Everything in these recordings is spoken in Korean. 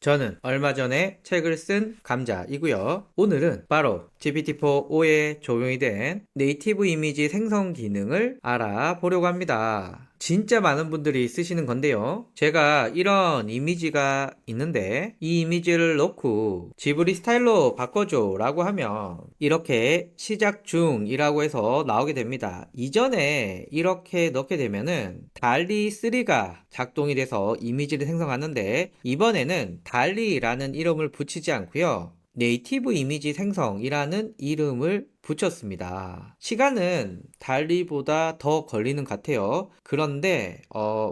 저는 얼마 전에 책을 쓴 감자이고요. 오늘은 바로 GPT-4-5에 적용이 된 네이티브 이미지 생성 기능을 알아보려고 합니다. 진짜 많은 분들이 쓰시는 건데요. 제가 이런 이미지가 있는데 이 이미지를 넣고 지브리 스타일로 바꿔줘 라고 하면 이렇게 시작 중이라고 해서 나오게 됩니다. 이전에 이렇게 넣게 되면은 달리 3가 작동이 돼서 이미지를 생성하는데 이번에는 달리라는 이름을 붙이지 않고요. 네이티브 이미지 생성이라는 이름을 붙였습니다. 시간은 달리보다 더 걸리는 것 같아요. 그런데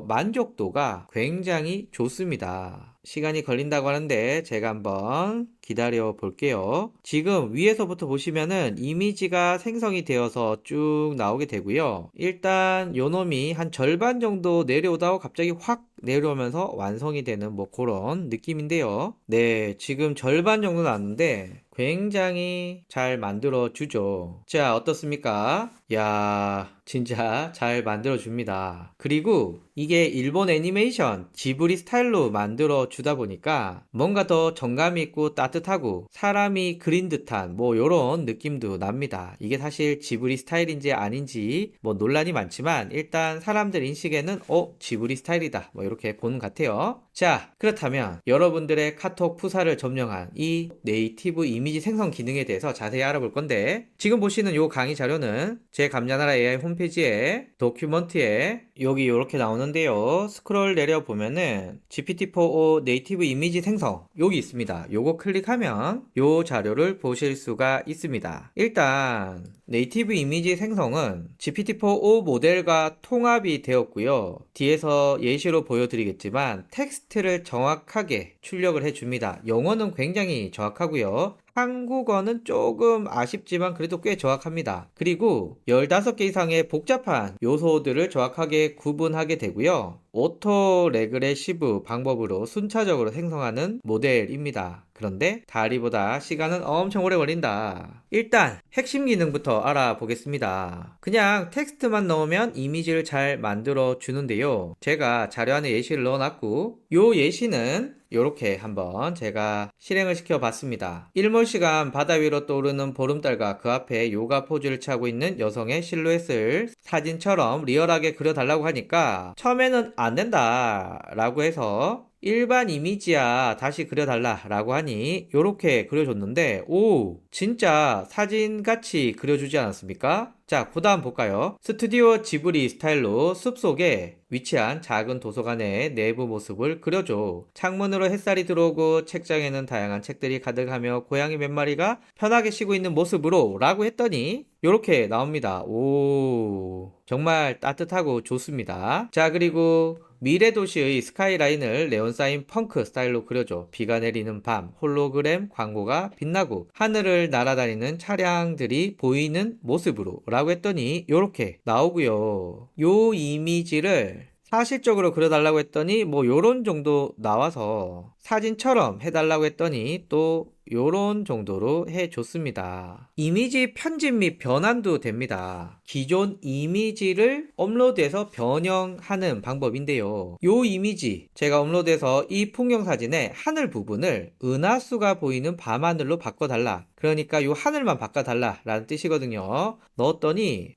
만족도가 굉장히 좋습니다. 시간이 걸린다고 하는데 제가 한번 기다려 볼게요. 지금 위에서부터 보시면은 이미지가 생성이 되어서 쭉 나오게 되고요. 일단 요놈이 한 절반 정도 내려오다가 갑자기 확 내려오면서 완성이 되는 뭐 그런 느낌인데요. 네, 지금 절반 정도 나왔는데 굉장히 잘 만들어 주죠. 자, 어떻습니까? 야, 진짜 잘 만들어 줍니다. 그리고 이게 일본 애니메이션 지브리 스타일로 만들어 주다 보니까 뭔가 더 정감 있고 따뜻하고 사람이 그린 듯한 뭐 요런 느낌도 납니다. 이게 사실 지브리 스타일인지 아닌지 뭐 논란이 많지만 일단 사람들 인식에는 지브리 스타일이다 뭐 이렇게 보는 것 같아요. 자, 그렇다면 여러분들의 카톡 푸사를 점령한 이 네이티브 이미지 생성 기능에 대해서 자세히 알아볼 건데 지금 보시는 요 강의 자료는 제 감자나라 AI 홈페이지에 도큐먼트에 여기 이렇게 나오는데요. 스크롤 내려 보면은 GPT-4o 네이티브 이미지 생성 여기 있습니다. 요거 클릭하면 요 자료를 보실 수가 있습니다. 일단 네이티브 이미지 생성은 GPT-4o 모델과 통합이 되었고요. 뒤에서 예시로 보여드리겠지만 텍스트를 정확하게 출력을 해줍니다. 영어는 굉장히 정확하고요. 한국어는 조금 아쉽지만 그래도 꽤 정확합니다. 그리고 15개 이상의 복잡한 요소들을 정확하게 구분하게 되고요. 오토 레그레시브 방법으로 순차적으로 생성하는 모델입니다. 그런데 다리보다 시간은 엄청 오래 걸린다. 일단 핵심 기능부터 알아보겠습니다. 그냥 텍스트만 넣으면 이미지를 잘 만들어 주는데요. 제가 자료 안에 예시를 넣어놨고 요 예시는 요렇게 한번 제가 실행을 시켜 봤습니다. 일몰시간 바다 위로 떠오르는 보름달과 그 앞에 요가 포즈를 취하고 있는 여성의 실루엣을 사진처럼 리얼하게 그려달라고 하니까 처음에는 안 된다 라고 해서 일반 이미지야 다시 그려달라 라고 하니 요렇게 그려줬는데 오 진짜 사진같이 그려주지 않았습니까? 자, 그 다음 볼까요? 스튜디오 지브리 스타일로 숲속에 위치한 작은 도서관의 내부 모습을 그려줘. 창문으로 햇살이 들어오고 책장에는 다양한 책들이 가득하며 고양이 몇 마리가 편하게 쉬고 있는 모습으로 라고 했더니 요렇게 나옵니다. 오 정말 따뜻하고 좋습니다. 자, 그리고 미래 도시의 스카이라인을 네온사인 펑크 스타일로 그려줘. 비가 내리는 밤, 홀로그램 광고가 빛나고 하늘을 날아다니는 차량들이 보이는 모습으로 라고 했더니 요렇게 나오고요. 요 이미지를 사실적으로 그려달라고 했더니 뭐 요런 정도 나와서 사진처럼 해달라고 했더니 또 요런 정도로 해줬습니다. 이미지 편집 및 변환도 됩니다. 기존 이미지를 업로드해서 변형하는 방법인데요. 요 이미지 제가 업로드해서 이 풍경 사진의 하늘 부분을 은하수가 보이는 밤하늘로 바꿔달라. 그러니까 요 하늘만 바꿔달라 라는 뜻이거든요. 넣었더니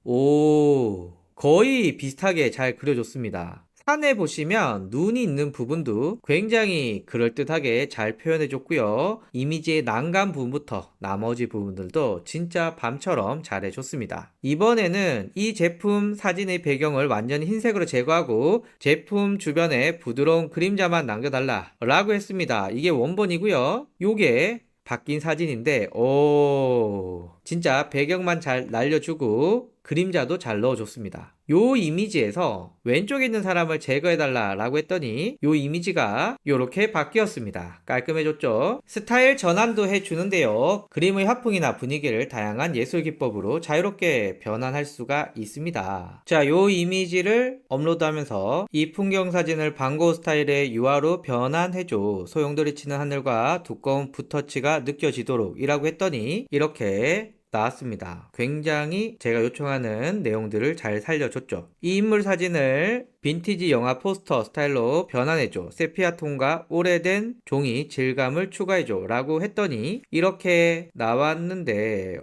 거의 비슷하게 잘 그려줬습니다. 산에 보시면 눈이 있는 부분도 굉장히 그럴듯하게 잘 표현해줬고요. 이미지의 난간 부분부터 나머지 부분들도 진짜 밤처럼 잘 해줬습니다. 이번에는 이 제품 사진의 배경을 완전히 흰색으로 제거하고 제품 주변에 부드러운 그림자만 남겨달라 라고 했습니다. 이게 원본이고요. 요게 바뀐 사진인데 진짜 배경만 잘 날려주고 그림자도 잘 넣어줬습니다. 요 이미지에서 왼쪽에 있는 사람을 제거해달라 라고 했더니 요 이미지가 요렇게 바뀌었습니다. 깔끔해졌죠? 스타일 전환도 해주는데요. 그림의 화풍이나 분위기를 다양한 예술 기법으로 자유롭게 변환할 수가 있습니다. 자, 요 이미지를 업로드하면서 이 풍경 사진을 방고 스타일의 유화로 변환해줘. 소용돌이 치는 하늘과 두꺼운 붓터치가 느껴지도록 이라고 했더니 이렇게 나왔습니다. 굉장히 제가 요청하는 내용들을 잘 살려줬죠. 이 인물 사진을 빈티지 영화 포스터 스타일로 변환해줘. 세피아 톤과 오래된 종이 질감을 추가해줘. 라고 했더니 이렇게 나왔는데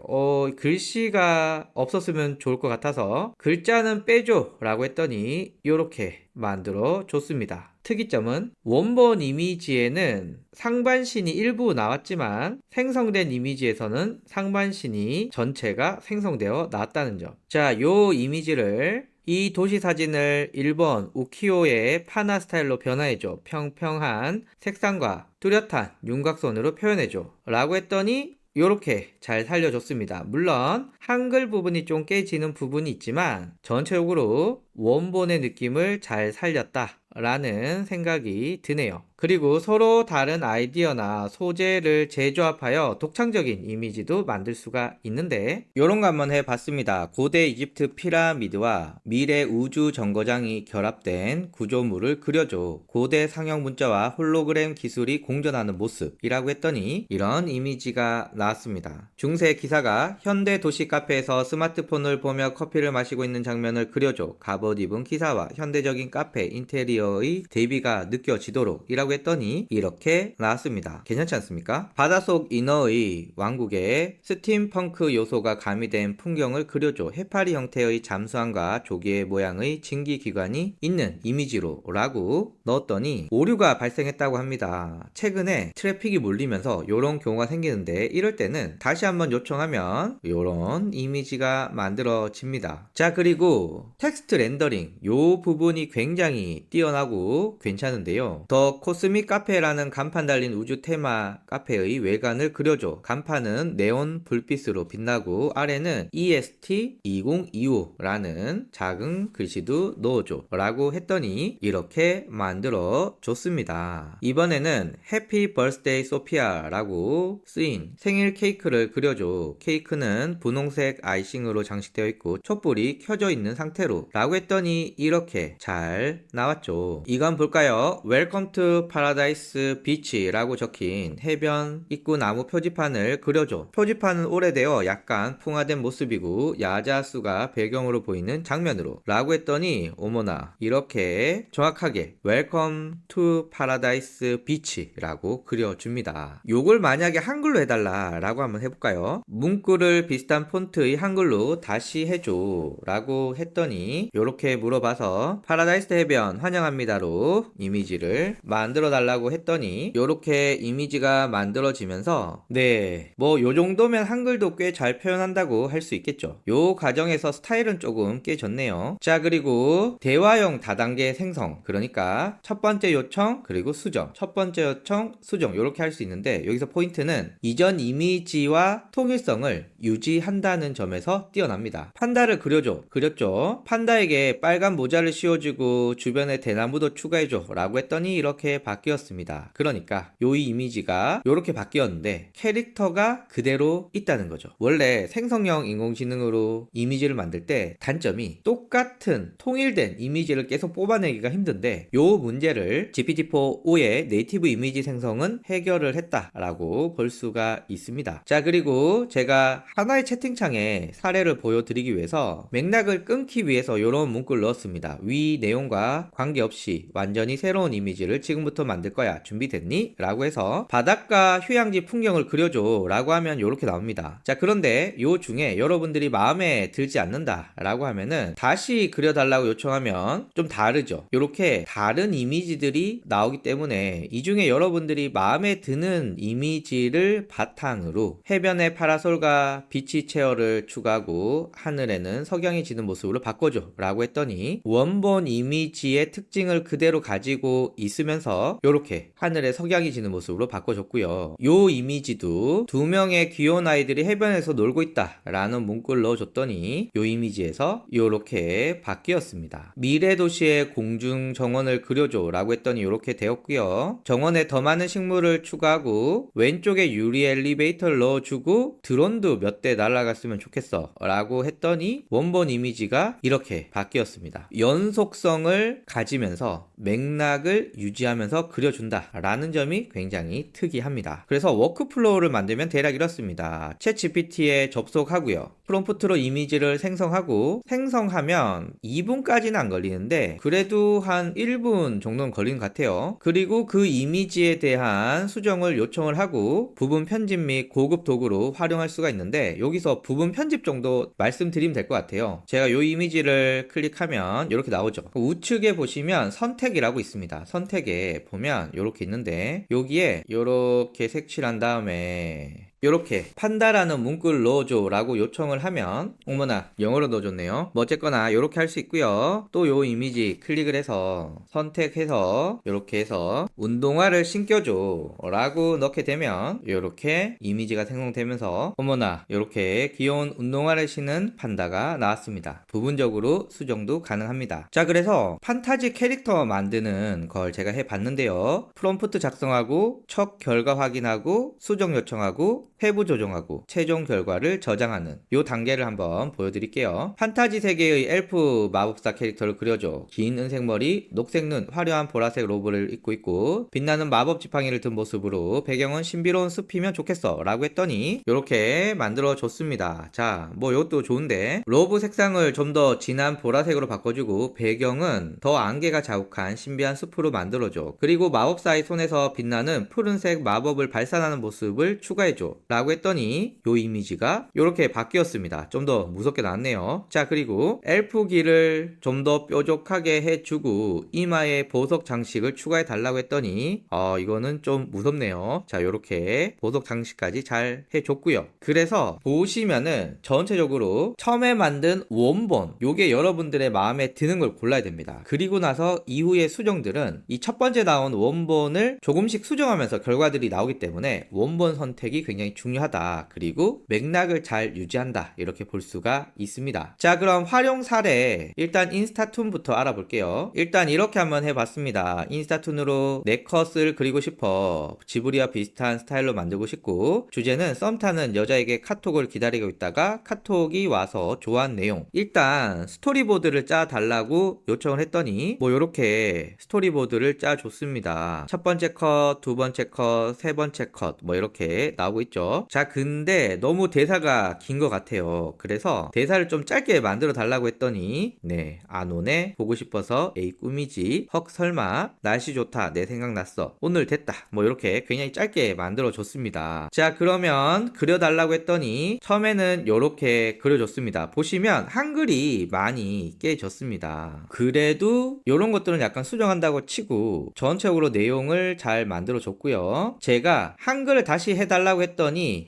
글씨가 없었으면 좋을 것 같아서 글자는 빼줘. 라고 했더니 이렇게 만들어 줬습니다. 특이점은 원본 이미지에는 상반신이 일부 나왔지만 생성된 이미지에서는 상반신이 전체가 생성되어 나왔다는 점. 자, 요 이미지를 이 도시 사진을 일본 우키요의 파나 스타일로 변화해줘. 평평한 색상과 뚜렷한 윤곽선으로 표현해줘. 라고 했더니 요렇게 잘 살려줬습니다. 물론 한글 부분이 좀 깨지는 부분이 있지만 전체적으로 원본의 느낌을 잘 살렸다 라는 생각이 드네요. 그리고 서로 다른 아이디어나 소재를 재조합하여 독창적인 이미지도 만들 수가 있는데 요런 거 한번 해봤습니다. 고대 이집트 피라미드와 미래 우주 정거장이 결합된 구조물을 그려줘. 고대 상형 문자와 홀로그램 기술이 공존하는 모습이라고 했더니 이런 이미지가 나왔습니다. 중세 기사가 현대 도시 카페에서 스마트폰을 보며 커피를 마시고 있는 장면을 그려줘. 갑옷 입은 기사와 현대적인 카페 인테리어의 대비가 느껴지도록 이라고 했더니 이렇게 나왔습니다. 괜찮지 않습니까? 바닷속 인어의 왕국에 스팀펑크 요소가 가미된 풍경을 그려줘. 해파리 형태의 잠수함과 조개의 모양의 증기기관이 있는 이미지로 라고 넣었더니 오류가 발생했다고 합니다. 최근에 트래픽이 몰리면서 이런 경우가 생기는데 이럴 때는 다시 한번 요청하면 이런 이미지가 만들어집니다. 자, 그리고 텍스트 렌더링 요 부분이 굉장히 뛰어나고 괜찮은데요. 더 코스믹 카페라는 간판 달린 우주 테마 카페의 외관을 그려줘. 간판은 네온 불빛으로 빛나고 아래는 EST 2025라는 작은 글씨도 넣어줘 라고 했더니 이렇게 만들어 줬습니다. 이번에는 해피 버스데이 소피아 라고 쓰인 생일 케이크를 그려줘. 케이크는 분홍색 아이싱으로 장식되어 있고 촛불이 켜져 있는 상태로 라고 했더니 이렇게 잘 나왔죠. 이건 볼까요? 웰컴 투 파라다이스 비치 라고 적힌 해변 입구 나무 표지판을 그려줘. 표지판은 오래되어 약간 풍화된 모습이고 야자수가 배경으로 보이는 장면으로 라고 했더니 어머나 이렇게 정확하게 웰컴 투 파라다이스 비치 라고 그려줍니다. 요걸 만약에 한글로 해달라 라고 한번 해볼까요? 문구를 비슷한 폰트의 한글로 다시 해줘 라고 했더니 요렇게 물어봐서 파라다이스 해변 환영합니다로 이미지를 만들어 달라고 했더니 요렇게 이미지가 만들어지면서 네, 뭐 요 정도면 한글도 꽤 잘 표현한다고 할 수 있겠죠. 요 과정에서 스타일은 조금 깨졌네요. 자, 그리고 대화형 다단계 생성, 그러니까 첫 번째 요청 그리고 수정, 첫 번째 요청 수정 요렇게 할 수 있는데 여기서 포인트는 이전 이미지와 통일성을 유지한다는 점에서 뛰어납니다. 판다를 그렸죠. 판다에게 빨간 모자를 씌워주고 주변에 대나무도 추가해줘 라고 했더니 이렇게 바뀌었습니다. 그러니까 요 이미지가 요렇게 바뀌었는데 캐릭터가 그대로 있다는 거죠. 원래 생성형 인공지능으로 이미지를 만들 때 단점이 똑같은 통일된 이미지를 계속 뽑아내기가 힘든데 요 문제를 GPT-4-5의 네이티브 이미지 생성은 해결을 했다라고 볼 수가 있습니다. 자, 그리고 제가 하나의 채팅창에 사례를 보여드리기 위해서 맥락을 끊기 위해서 이런 문구를 넣었습니다. 위 내용과 관계없이 완전히 새로운 이미지를 지금부터 만들 거야. 준비됐니? 라고 해서 바닷가 휴양지 풍경을 그려줘 라고 하면 이렇게 나옵니다. 자, 그런데 요 중에 여러분들이 마음에 들지 않는다 라고 하면은 다시 그려달라고 요청하면 좀 다르죠. 이렇게 다른 이미지들이 나오기 때문에 이 중에 여러분들이 마음에 드는 이미지를 바탕으로 해변에 파라솔과 비치 체어를 추가하고 하늘에는 석양이 지는 모습으로 바꿔줘 라고 했더니 원본 이미지의 특징을 그대로 가지고 있으면서 이렇게 하늘에 석양이 지는 모습으로 바꿔줬고요. 요 이미지도 두 명의 귀여운 아이들이 해변에서 놀고 있다 라는 문구를 넣어줬더니 요 이미지에서 이렇게 바뀌었습니다. 미래 도시의 공중 정원을 그려 그려줘 라고 했더니 이렇게 되었고요. 정원에 더 많은 식물을 추가하고 왼쪽에 유리 엘리베이터를 넣어주고 드론도 몇 대 날아갔으면 좋겠어 라고 했더니 원본 이미지가 이렇게 바뀌었습니다. 연속성을 가지면서 맥락을 유지하면서 그려준다 라는 점이 굉장히 특이합니다. 그래서 워크플로우를 만들면 대략 이렇습니다. 챗GPT에 접속하고요. 프롬프트로 이미지를 생성하고 생성하면 2분까지는 안 걸리는데 그래도 한 1분 정도는 걸리는 것 같아요. 그리고 그 이미지에 대한 수정을 요청을 하고 부분 편집 및 고급 도구로 활용할 수가 있는데 여기서 부분 편집 정도 말씀드리면 될 것 같아요. 제가 이 이미지를 클릭하면 이렇게 나오죠. 우측에 보시면 선택이라고 있습니다. 선택에 보면 이렇게 있는데 여기에 이렇게 색칠한 다음에 이렇게 판다라는 문구를 넣어줘 라고 요청을 하면 어머나 영어로 넣어줬네요. 뭐 어쨌거나 이렇게 할 수 있고요. 또 요 이미지 클릭을 해서 선택해서 이렇게 해서 운동화를 신겨줘 라고 넣게 되면 이렇게 이미지가 생성되면서 어머나 이렇게 귀여운 운동화를 신은 판다가 나왔습니다. 부분적으로 수정도 가능합니다. 자, 그래서 판타지 캐릭터 만드는 걸 제가 해봤는데요. 프롬프트 작성하고 첫 결과 확인하고 수정 요청하고 회부 조정하고 최종 결과를 저장하는 요 단계를 한번 보여드릴게요. 판타지 세계의 엘프 마법사 캐릭터를 그려줘. 긴 은색 머리, 녹색 눈, 화려한 보라색 로브를 입고 있고 빛나는 마법 지팡이를 든 모습으로 배경은 신비로운 숲이면 좋겠어 라고 했더니 이렇게 만들어 줬습니다. 자, 뭐 이것도 좋은데 로브 색상을 좀 더 진한 보라색으로 바꿔주고 배경은 더 안개가 자욱한 신비한 숲으로 만들어줘. 그리고 마법사의 손에서 빛나는 푸른색 마법을 발산하는 모습을 추가해줘 라고 했더니 요 이미지가 이렇게 바뀌었습니다. 좀 더 무섭게 나왔네요. 자, 그리고 엘프 귀를 좀 더 뾰족하게 해주고 이마에 보석 장식을 추가해 달라고 했더니 이거는 좀 무섭네요. 자, 요렇게 보석 장식까지 잘 해줬고요. 그래서 보시면은 전체적으로 처음에 만든 원본 요게 여러분들의 마음에 드는 걸 골라야 됩니다. 그리고 나서 이후의 수정들은 이 첫 번째 나온 원본을 조금씩 수정하면서 결과들이 나오기 때문에 원본 선택이 굉장히 중요하다. 그리고 맥락을 잘 유지한다. 이렇게 볼 수가 있습니다. 자, 그럼 활용 사례 일단 인스타툰부터 알아볼게요. 일단 이렇게 한번 해봤습니다. 인스타툰으로 내 컷을 그리고 싶어. 지브리와 비슷한 스타일로 만들고 싶고 주제는 썸 타는 여자에게 카톡을 기다리고 있다가 카톡이 와서 좋아한 내용. 일단 스토리보드를 짜달라고 요청을 했더니 뭐 이렇게 스토리보드를 짜줬습니다. 첫 번째 컷, 두 번째 컷, 세 번째 컷 뭐 이렇게 나오고 있죠. 자, 근데 너무 대사가 긴 것 같아요. 그래서 대사를 좀 짧게 만들어 달라고 했더니 네, 안 오네, 보고 싶어서 에이 꿈이지, 헉 설마, 날씨 좋다, 내 생각났어, 오늘 됐다 뭐 이렇게 굉장히 짧게 만들어 줬습니다. 자, 그러면 그려달라고 했더니 처음에는 이렇게 그려줬습니다. 보시면 한글이 많이 깨졌습니다. 그래도 이런 것들은 약간 수정한다고 치고 전체적으로 내용을 잘 만들어 줬고요. 제가 한글을 다시 해달라고 했더니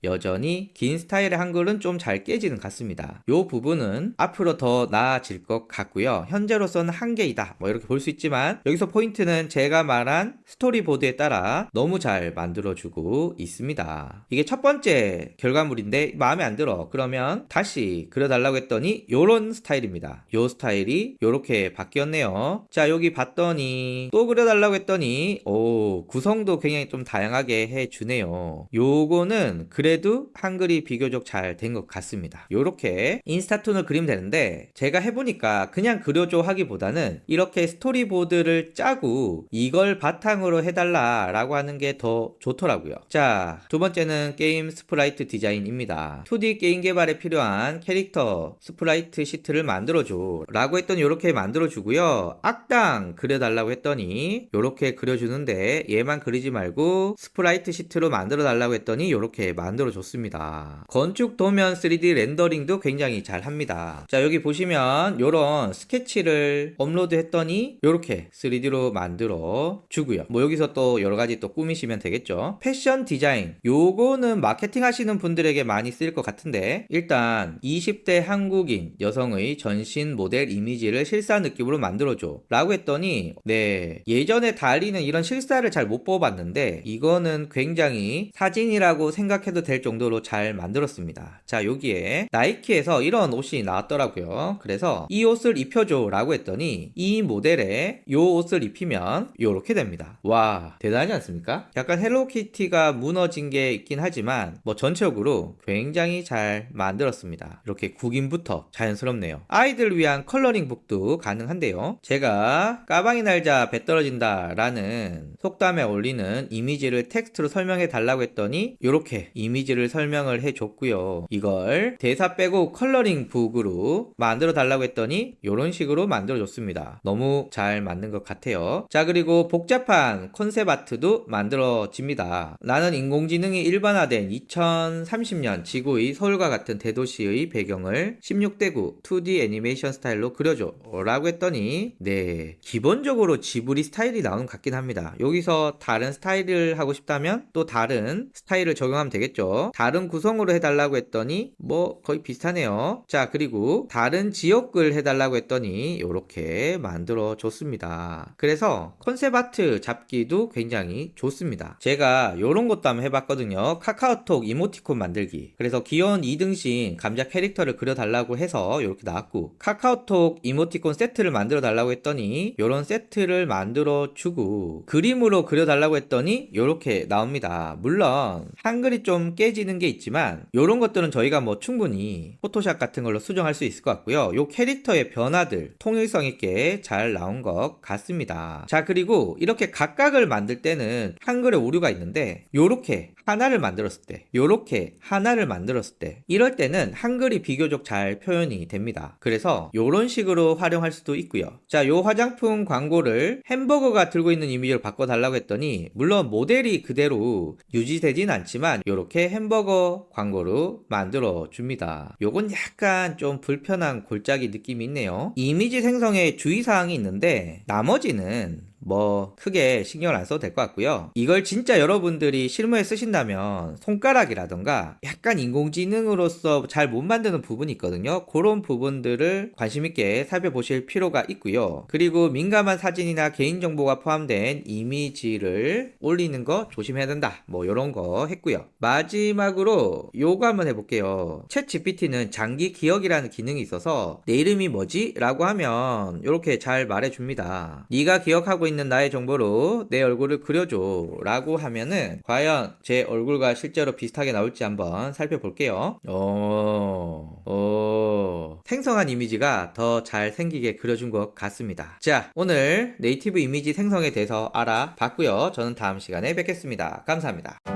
여전히 긴 스타일의 한글은 좀 잘 깨지는 것 같습니다. 이 부분은 앞으로 더 나아질 것 같고요. 현재로서는 한계이다 뭐 이렇게 볼 수 있지만 여기서 포인트는 제가 말한 스토리보드에 따라 너무 잘 만들어주고 있습니다. 이게 첫 번째 결과물인데 마음에 안 들어 그러면 다시 그려달라고 했더니 요런 스타일입니다. 요 스타일이 요렇게 바뀌었네요. 자, 여기 봤더니 또 그려달라고 했더니 구성도 굉장히 좀 다양하게 해주네요. 요거는 그래도 한글이 비교적 잘 된 것 같습니다. 요렇게 인스타툰을 그리면 되는데 제가 해보니까 그냥 그려줘 하기보다는 이렇게 스토리보드를 짜고 이걸 바탕으로 해달라 라고 하는 게 더 좋더라고요. 자, 두 번째는 게임 스프라이트 디자인입니다. 2D 게임 개발에 필요한 캐릭터 스프라이트 시트를 만들어줘 라고 했더니 이렇게 만들어주고요. 악당 그려달라고 했더니 이렇게 그려주는데 얘만 그리지 말고 스프라이트 시트로 만들어 달라고 했더니 이렇게 만들어 줬습니다. 건축 도면 3D 렌더링도 굉장히 잘 합니다. 자, 여기 보시면 이런 스케치를 업로드 했더니 이렇게 3D로 만들어 주고요. 뭐 여기서 또 여러가지 또 꾸미시면 되겠죠. 패션 디자인 요거는 마케팅 하시는 분들에게 많이 쓰일 것 같은데 일단 20대 한국인 여성의 전신 모델 이미지를 실사 느낌으로 만들어줘 라고 했더니 네, 예전에 달리는 이런 실사를 잘 못 뽑았는데 이거는 굉장히 사진 사진이라고 생각해도 될 정도로 잘 만들었습니다. 자, 여기에 나이키에서 이런 옷이 나왔더라고요. 그래서 이 옷을 입혀줘 라고 했더니 이 모델에 이 옷을 입히면 이렇게 됩니다. 와, 대단하지 않습니까? 약간 헬로키티가 무너진 게 있긴 하지만 뭐 전체적으로 굉장히 잘 만들었습니다. 이렇게 국인부터 자연스럽네요. 아이들 위한 컬러링 북도 가능한데요. 제가 까방이 날자 배 떨어진다 라는 속담에 올리는 이미지를 텍스트로 설명해 달라고 했더니 이렇게 이미지를 설명을 해줬고요. 이걸 대사 빼고 컬러링 북으로 만들어 달라고 했더니 이런 식으로 만들어 줬습니다. 너무 잘 만든 것 같아요. 자, 그리고 복잡한 컨셉 아트도 만들어집니다. 나는 인공지능이 일반화된 2030년 지구의 서울과 같은 대도시의 배경을 16대 9 2D 애니메이션 스타일로 그려줘 라고 했더니 네, 기본적으로 지브리 스타일이 나오는 것 같긴 합니다. 여기서 다른 스타일을 하고 싶다면 또 다른 스타일을 적용하면 되겠죠. 다른 구성으로 해달라고 했더니 뭐 거의 비슷하네요. 자, 그리고 다른 지역을 해달라고 했더니 이렇게 만들어 줬습니다. 그래서 컨셉 아트 잡기도 굉장히 좋습니다. 제가 이런 것도 한번 해봤거든요. 카카오톡 이모티콘 만들기. 그래서 귀여운 2등신 감자 캐릭터를 그려달라고 해서 이렇게 나왔고, 카카오톡 이모티콘 세트를 만들어 달라고 했더니 이런 세트를 만들어 주고, 그림으로 그려달라고 했더니 이렇게 나옵니다. 물론 한글이 좀 깨지는 게 있지만 이런 것들은 저희가 뭐 충분히 포토샵 같은 걸로 수정할 수 있을 것 같고요. 이 캐릭터의 변화들 통일성 있게 잘 나온 것 같습니다. 자, 그리고 이렇게 각각을 만들 때는 한글에 오류가 있는데 요렇게 하나를 만들었을 때, 요렇게 하나를 만들었을 때, 이럴 때는 한글이 비교적 잘 표현이 됩니다. 그래서 요런 식으로 활용할 수도 있고요. 자, 요 화장품 광고를 햄버거가 들고 있는 이미지로 바꿔달라고 했더니 물론 모델이 그대로 유지되진 않지만 요렇게 햄버거 광고로 만들어 줍니다. 요건 약간 좀 불편한 골짜기 느낌이 있네요. 이미지 생성에 주의사항이 있는데 나머지는 뭐 크게 신경을 안 써도 될 것 같고요. 이걸 진짜 여러분들이 실무에 쓰신다면 손가락이라던가 약간 인공지능으로서 잘 못 만드는 부분이 있거든요. 그런 부분들을 관심 있게 살펴보실 필요가 있고요. 그리고 민감한 사진이나 개인정보가 포함된 이미지를 올리는 거 조심해야 된다. 뭐 이런 거 했고요. 마지막으로 요거 한번 해볼게요. 챗 GPT는 장기 기억이라는 기능이 있어서 내 이름이 뭐지? 라고 하면 이렇게 잘 말해줍니다. 네가 기억하고 있는 나의 정보로 내 얼굴을 그려줘 라고 하면은 과연 제 얼굴과 실제로 비슷하게 나올지 한번 살펴볼게요. 생성한 이미지가 더 잘 생기게 그려준 것 같습니다. 자, 오늘 네이티브 이미지 생성에 대해서 알아봤고요. 저는 다음 시간에 뵙겠습니다. 감사합니다.